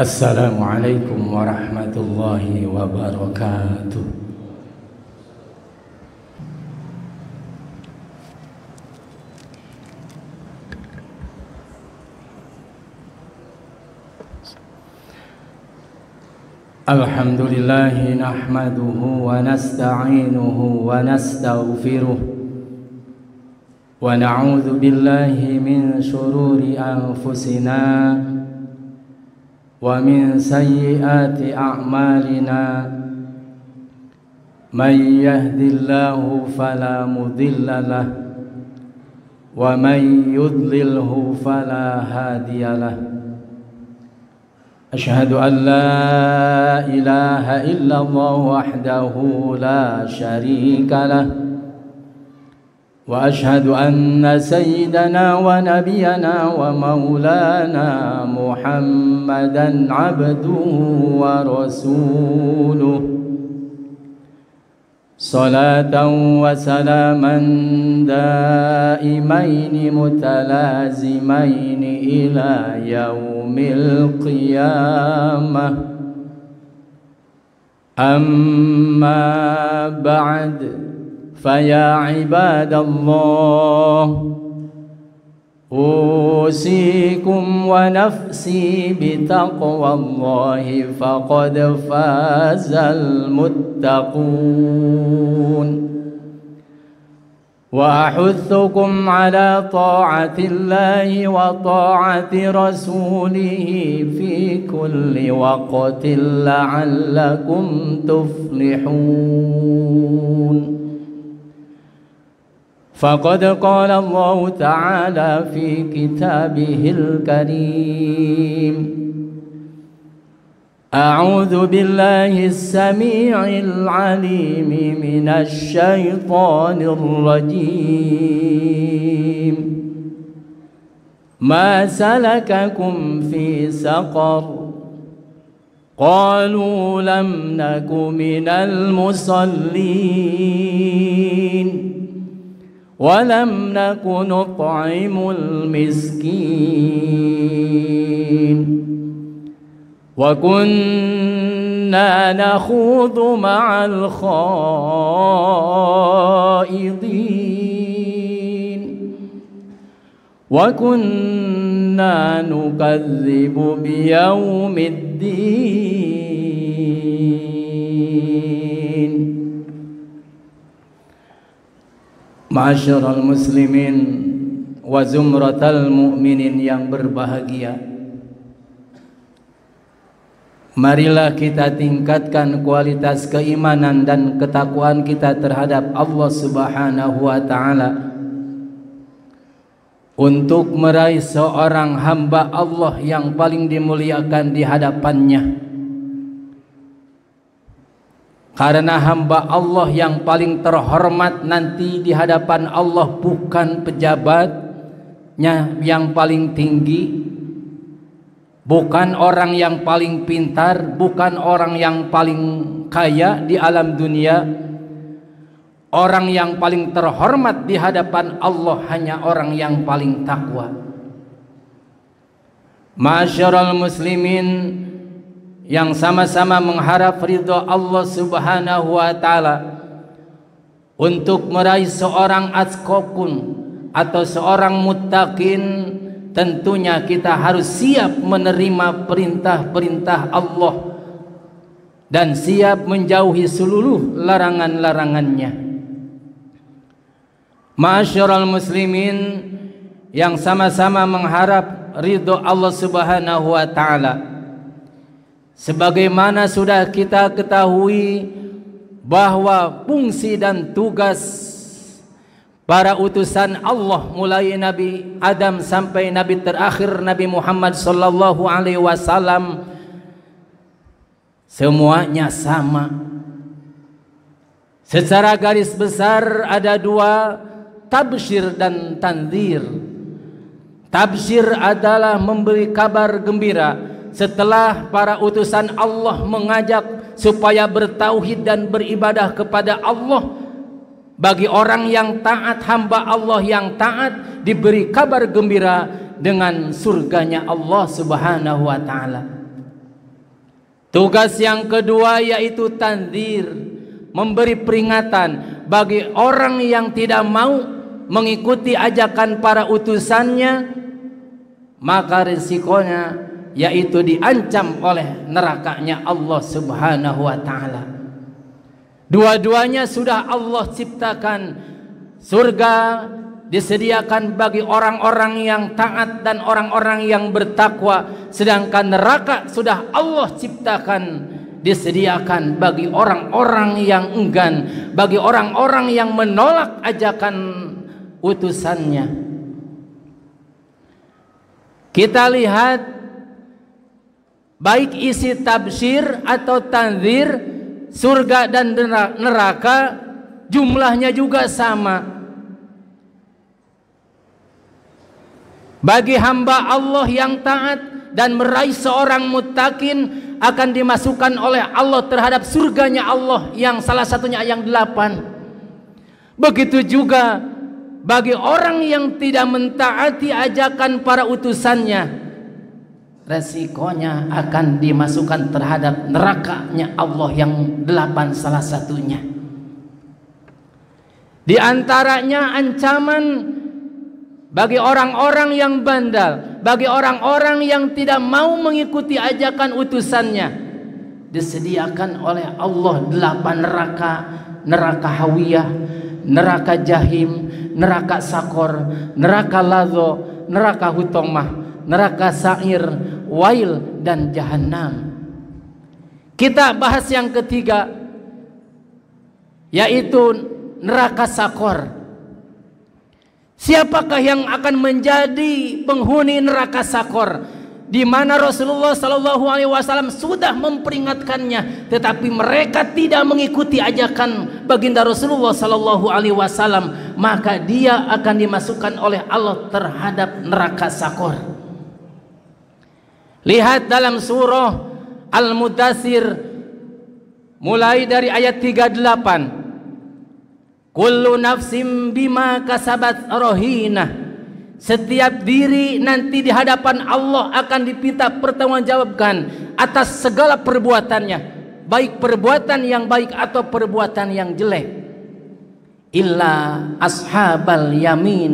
Assalamualaikum warahmatullahi wabarakatuh. Alhamdulillahi nahmaduhu wa nasta'inuhu wa nastaghfiruh wa na'udzu billahi min shururi anfusina wa min sayyiati a'malina. Man yahdihillahu fala mudilla lahu wa man yudlilhu fala hadiya lahu. Asyhadu an la ilaha illallah wahdahu la syarika lah wa asyhadu anna sayyidana wa nabiyana wa maulana Muhammadan abduhu wa rasuluh. Salatan wa salaman daimaini mutalazimaini ila yaumil qiyamah. Amma ba'd, faya ibadallah, usikum wa nafsi bitaqwallahi faqad fazal muttaqun wa ahuthukum ala ta'atillahi wa ta'ati rasulihi fi kulli waqtin la'allakum tuflihun. فقد قال الله تعالى في كتابه الكريم: أعوذ بالله السميع العليم من الشيطان الرجيم. ما سلككم في سقر؟ قالوا لم نك من المصلين walam naku nut'imul miskin wa kunna nakhudhu ma'al khaidin wa kunna nukadzibu biyaumiddin. Ma'asyiral muslimin wa zumratal mu'minin yang berbahagia, marilah kita tingkatkan kualitas keimanan dan ketakwaan kita terhadap Allah Subhanahu wa ta'ala untuk meraih seorang hamba Allah yang paling dimuliakan di hadapannya. Karena hamba Allah yang paling terhormat nanti di hadapan Allah bukan pejabatnya yang paling tinggi, bukan orang yang paling pintar, bukan orang yang paling kaya di alam dunia. Orang yang paling terhormat di hadapan Allah hanya orang yang paling takwa. Ma'asyiral muslimin yang sama-sama mengharap ridha Allah Subhanahu wa ta'ala, untuk meraih seorang atqokun atau seorang muttaqin, tentunya kita harus siap menerima perintah-perintah Allah dan siap menjauhi seluruh larangan-larangannya. Ma'asyiral muslimin yang sama-sama mengharap ridha Allah Subhanahu wa ta'ala, sebagaimana sudah kita ketahui bahwa fungsi dan tugas para utusan Allah mulai Nabi Adam sampai Nabi terakhir Nabi Muhammad sallallahu alaihi wasallam semuanya sama. Secara garis besar ada dua, tabsyir dan tandzir. Tabsyir adalah memberi kabar gembira setelah para utusan Allah mengajak supaya bertauhid dan beribadah kepada Allah. Bagi orang yang taat, hamba Allah yang taat, diberi kabar gembira dengan surganya Allah Subhanahu wa ta'ala. Tugas yang kedua yaitu tandzir, memberi peringatan bagi orang yang tidak mau mengikuti ajakan para utusannya, maka risikonya yaitu diancam oleh nerakanya Allah Subhanahu wa ta'ala. Dua-duanya sudah Allah ciptakan. Surga disediakan bagi orang-orang yang taat dan orang-orang yang bertakwa, sedangkan neraka sudah Allah ciptakan, disediakan bagi orang-orang yang enggan, bagi orang-orang yang menolak ajakan utusannya. Kita lihat baik isi tabsyir atau tanzir, surga dan neraka jumlahnya juga sama. Bagi hamba Allah yang taat dan meraih seorang muttaqin akan dimasukkan oleh Allah terhadap surganya Allah yang salah satunya yang 8. Begitu juga bagi orang yang tidak mentaati ajakan para utusannya, resikonya akan dimasukkan terhadap nerakanya Allah yang 8 salah satunya. Di antaranya ancaman bagi orang-orang yang bandal, bagi orang-orang yang tidak mau mengikuti ajakan utusannya, disediakan oleh Allah 8 neraka: neraka hawiyah, neraka jahim, neraka sakor, neraka lazo, neraka hutomah, neraka sa'ir, wail, dan jahannam. Kita bahas yang ketiga, yaitu neraka sakor. Siapakah yang akan menjadi penghuni neraka sakor, di mana Rasulullah Shallallahu Alaihi Wasallam sudah memperingatkannya, tetapi mereka tidak mengikuti ajakan baginda Rasulullah Shallallahu Alaihi Wasallam, maka dia akan dimasukkan oleh Allah terhadap neraka sakor. Lihat dalam surah Al-Mudaththir mulai dari ayat 38. Kullu nafsim bima kasabat rohinah. Setiap diri nanti di hadapan Allah akan diminta pertanggungjawabkan atas segala perbuatannya, baik perbuatan yang baik atau perbuatan yang jelek. Illa ashabal yamin,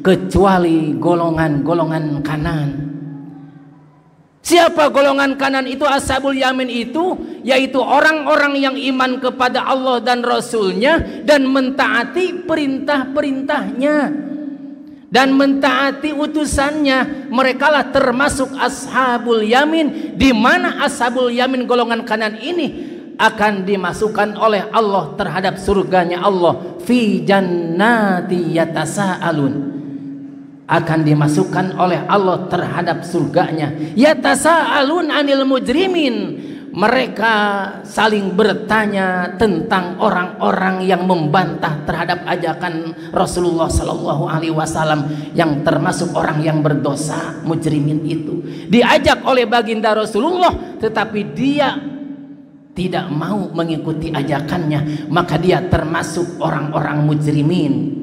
kecuali golongan-golongan kanan. Siapa golongan kanan itu? Ashabul yamin itu yaitu orang-orang yang iman kepada Allah dan Rasulnya dan mentaati perintah-perintahnya dan mentaati utusannya. Merekalah termasuk ashabul yamin, di mana ashabul yamin golongan kanan ini akan dimasukkan oleh Allah terhadap surganya Allah. Fi jannati yatasaalun, akan dimasukkan oleh Allah terhadap surganya. Yatasaalun anil mujrimin, mereka saling bertanya tentang orang-orang yang membantah terhadap ajakan Rasulullah Sallallahu Alaihi Wasallam, yang termasuk orang yang berdosa. Mujrimin itu diajak oleh baginda Rasulullah, tetapi dia tidak mau mengikuti ajakannya, maka dia termasuk orang-orang mujrimin.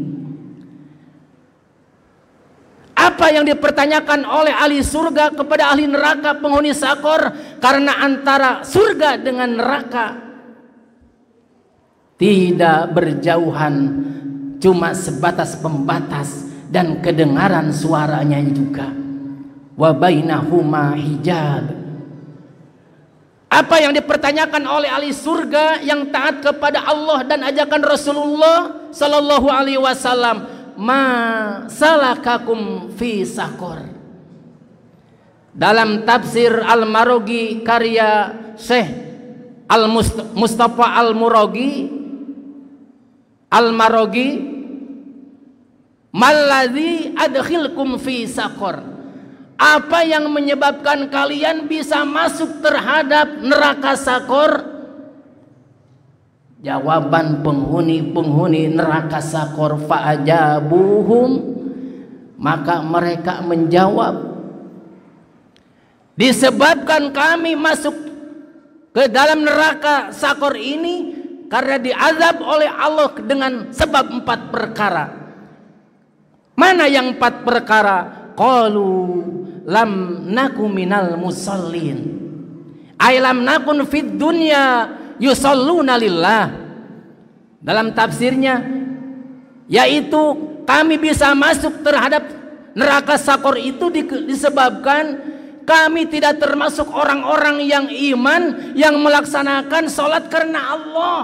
Apa yang dipertanyakan oleh ahli surga kepada ahli neraka penghuni sakor? Karena antara surga dengan neraka tidak berjauhan, cuma sebatas pembatas dan kedengaran suaranya juga. Wa bainahuma hijab. Apa yang dipertanyakan oleh ahli surga yang taat kepada Allah dan ajakan Rasulullah Sallallahu Alaihi Wasallam? Ma salakakum fi sakor. Dalam tafsir Al-Marogi karya Syekh Mustafa Al-Marogi, Malladzi adkhilkum fi sakor, apa yang menyebabkan kalian bisa masuk terhadap neraka sakor? Jawaban penghuni neraka sakor, fa'ajabuhum, maka mereka menjawab, disebabkan kami masuk ke dalam neraka sakor ini karena diazab oleh Allah dengan sebab 4 perkara. Mana yang 4 perkara? Qalu lam naku minal musallin. Ailam nakun fid dunya yusalluna lillah. Dalam tafsirnya yaitu kami bisa masuk terhadap neraka sakor itu disebabkan kami tidak termasuk orang-orang yang iman yang melaksanakan sholat karena Allah.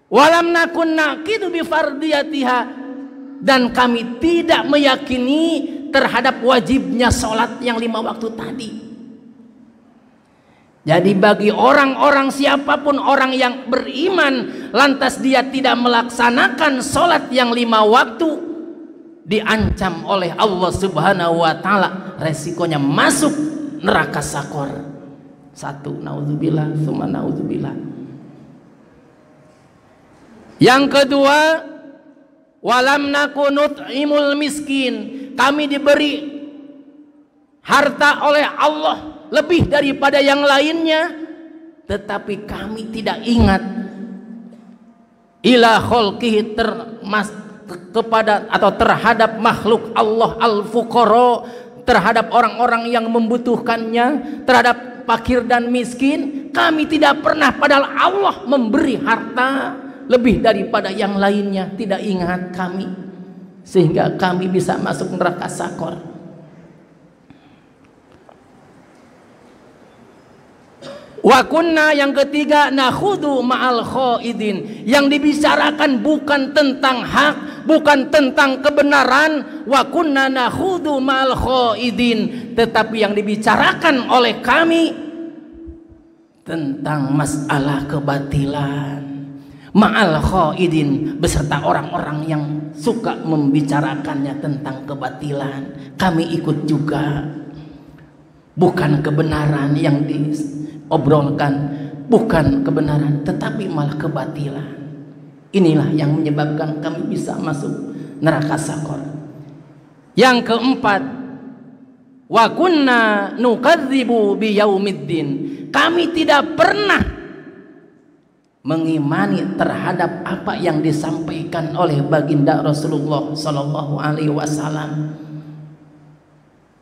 Walam nakun naqidu bi fardiyatiha, dan kami tidak meyakini terhadap wajibnya sholat yang 5 waktu tadi. Jadi bagi orang-orang, siapapun orang yang beriman lantas dia tidak melaksanakan sholat yang 5 waktu, diancam oleh Allah Subhanahu wa ta'ala, resikonya masuk neraka sakor. 1, naudzubillah, tsumma naudzubillah. Yang kedua, walam nakunut imul miskin, kami diberi harta oleh Allah lebih daripada yang lainnya, tetapi kami tidak ingat ila kholqihi, kepada atau terhadap makhluk Allah al-fuqara, terhadap orang-orang yang membutuhkannya, terhadap fakir dan miskin. Kami tidak pernah, padahal Allah memberi harta lebih daripada yang lainnya, tidak ingat kami, sehingga kami bisa masuk neraka sakor. Wa kunna, yang ketiga, nakhudu ma'al khaidin, yang dibicarakan bukan tentang hak, bukan tentang kebenaran. Wa kunna nakhudu ma'al khaidin, tetapi yang dibicarakan oleh kami tentang masalah kebatilan. Ma'al khaidin, beserta orang-orang yang suka membicarakannya tentang kebatilan, kami ikut juga. Bukan kebenaran yang diobrolkan, bukan kebenaran, tetapi malah kebatilan. Inilah yang menyebabkan kami bisa masuk neraka sakor. Yang keempat, wa kunna nukadzibu biyaumiddin, kami tidak pernah mengimani terhadap apa yang disampaikan oleh baginda Rasulullah Sallallahu Alaihi Wasallam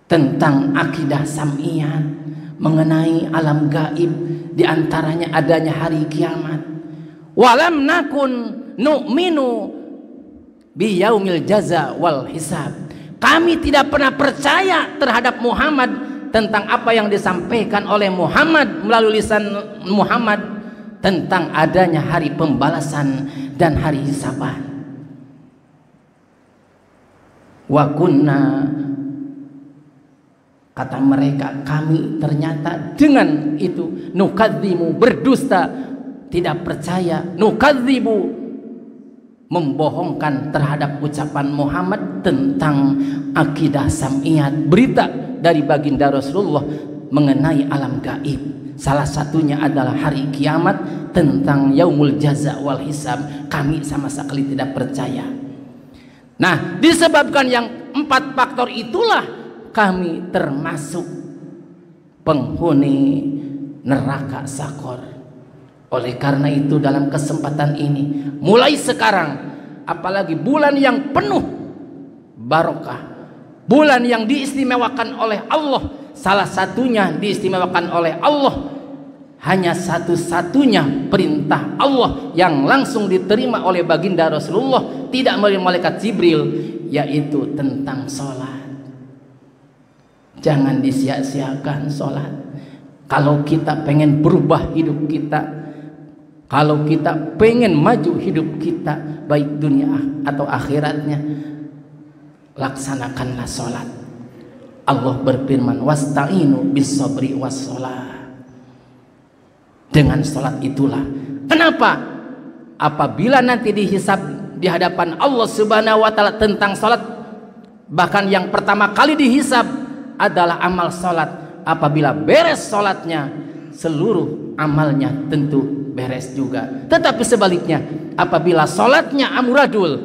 tentang akidah sam'iyah, mengenai alam gaib, diantaranya adanya hari kiamat. Walam nakun nu'minu biyaumil jaza wal hisab, kami tidak pernah percaya terhadap Muhammad tentang apa yang disampaikan oleh Muhammad melalui lisan Muhammad tentang adanya hari pembalasan dan hari hisaban. Wa kunna, kata mereka, kami ternyata dengan itu nukadzimu, berdusta, tidak percaya, nukadzimu, membohongkan terhadap ucapan Muhammad tentang akidah sam'iyat, berita dari baginda Rasulullah mengenai alam gaib. Salah satunya adalah hari kiamat, tentang yaumul jaza wal hisab. Kami sama sekali tidak percaya. Nah, disebabkan yang 4 faktor itulah kami termasuk penghuni neraka sakor. Oleh karena itu, dalam kesempatan ini, mulai sekarang, apalagi bulan yang penuh barokah, bulan yang diistimewakan oleh Allah, salah satunya diistimewakan oleh Allah, hanya satu-satunya perintah Allah yang langsung diterima oleh baginda Rasulullah, tidak melalui malaikat Jibril, yaitu tentang sholat. Jangan disia-siakan sholat. Kalau kita pengen berubah hidup kita, kalau kita pengen maju hidup kita, baik dunia atau akhiratnya, laksanakanlah sholat. Allah berfirman, wasta'inu bis sabri was sholat. Dengan sholat itulah. Kenapa? Apabila nanti dihisab di hadapan Allah Subhanahu wa ta'ala tentang sholat, bahkan yang pertama kali dihisab adalah amal sholat. Apabila beres sholatnya, seluruh amalnya tentu beres juga. Tetapi sebaliknya, apabila sholatnya amburadul,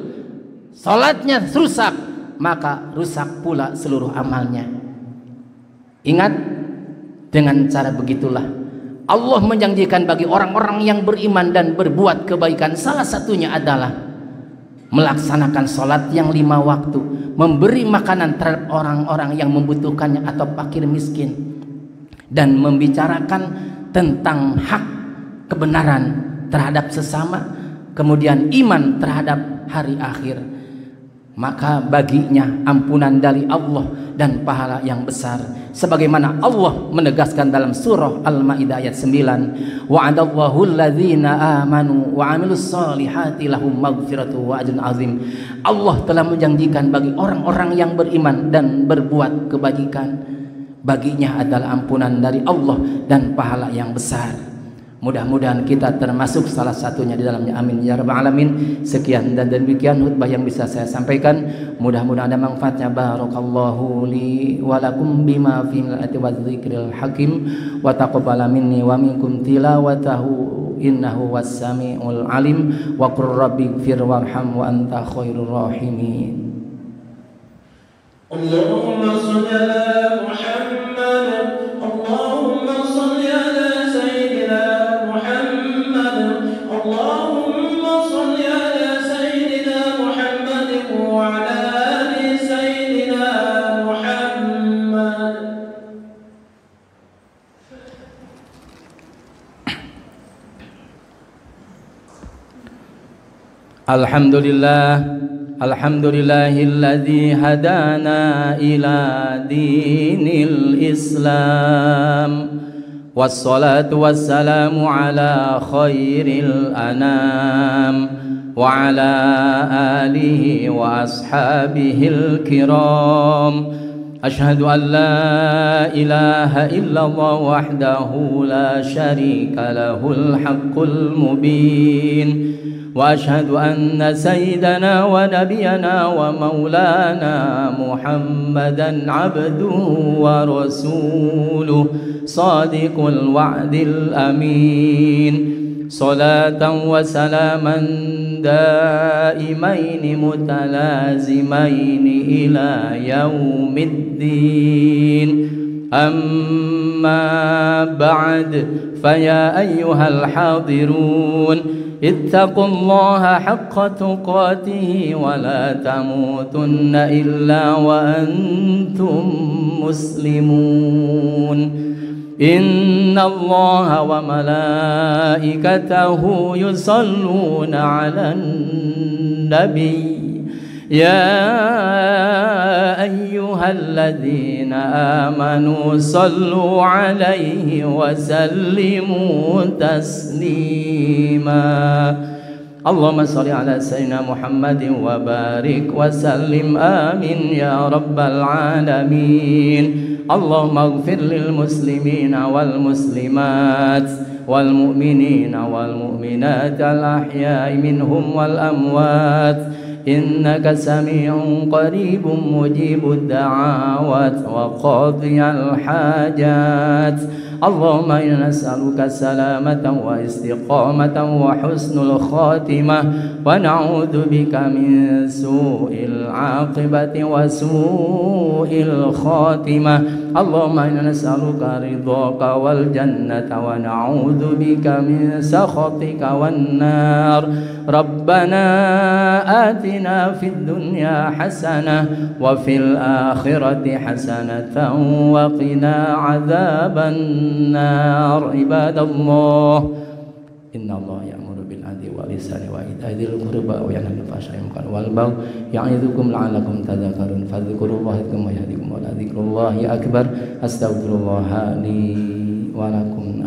sholatnya rusak, maka rusak pula seluruh amalnya. Ingat, dengan cara begitulah Allah menjanjikan bagi orang-orang yang beriman dan berbuat kebaikan, salah satunya adalah melaksanakan sholat yang 5 waktu, memberi makanan terhadap orang-orang yang membutuhkannya atau fakir miskin. dan membicarakan tentang hak kebenaran terhadap sesama, kemudian iman terhadap hari akhir, maka baginya ampunan dari Allah dan pahala yang besar, sebagaimana Allah menegaskan dalam surah Al-Maidah ayat 9, wa'adallahu alladhina amanu wa 'amilus solihati lahum maghfiratu wa ajrun azim. Allah telah menjanjikan bagi orang-orang yang beriman dan berbuat kebajikan, baginya adalah ampunan dari Allah dan pahala yang besar. Mudah-mudahan kita termasuk salah satunya di dalamnya, amin ya rabbal alamin. Sekian dan demikian khutbah yang bisa saya sampaikan, mudah-mudahan ada manfaatnya. Barakallahu li wa lakum bima fil ayati wadz-dzikril hakim wa taqabbala minni wa minkum tilawatahu innahu was-sami'ul alim wa qur rabbighfir warham wa anta khairur rahimin. Allahumma shalli ala Muhammad, Allahumma shalli ala sayyidina اللهم صل على سيدنا محمد وعلى آل سيدنا محمد. Alhamdulillahilladzi hadana ila dinil Islam. Wassalatu wassalamu ala khairil anam wa ala alihi wa ashabihil kiram. Ashhadu an la ilaha illallah wahdahu la syarika lahul haqqul mubin. Wa ashhadu anna sayyidana wa nabiyana wa maulana Muhammadan abduhu wa rasuluh Sadiqul wa'dil amin. Salatan wa salaman daimaini mutalazimaini ila yaumiddin. Amma ba'd, faya ayyuhal hadirun, ittaqullaha haqqa tuqatih wa la tamutunna illa wa antum muslimun. Inna Allaha wa malaikatahu yusalluna 'alan nabiy ya ayyuhalladzina amanu sallu 'alaihi wa sallimu taslima. Allahumma shalli ala sayyidina Muhammadin wa barik wa sallim, amin ya rabbal alamin. Allahumma ighfir lil muslimina wal muslimat wal mu'minina wal mu'minat al ahya'i minhum wal amwat, innaka sami'un qaribun mujibud da'awat wa qadiyal hajat. Allahumma inna nas'aluka salamatan wa istiqamatan wa husnul khatimah wa na'udzu bika min su'il 'aqibati wa su'il khatimah. Allahumma inna nas'aluka ridhaka wal jannata wa na'udzu bika min sakhatika wan nar. Rabbana atina fid dunya hasanah wa fil akhirati hasanatan wa qina 'adzaban nar. Ibadallah, innallaha ya'muru bil 'adli wal ihsani wa ita'i dzil qurba wa yanha 'anil fahsya'i wal munkari ya'idzukum la'allakum tadhakkarun. Fadhkurullaha yadhkurkum wa yahdikum wa la dzikrullahi akbar. Astaghfirullah li wa lakum.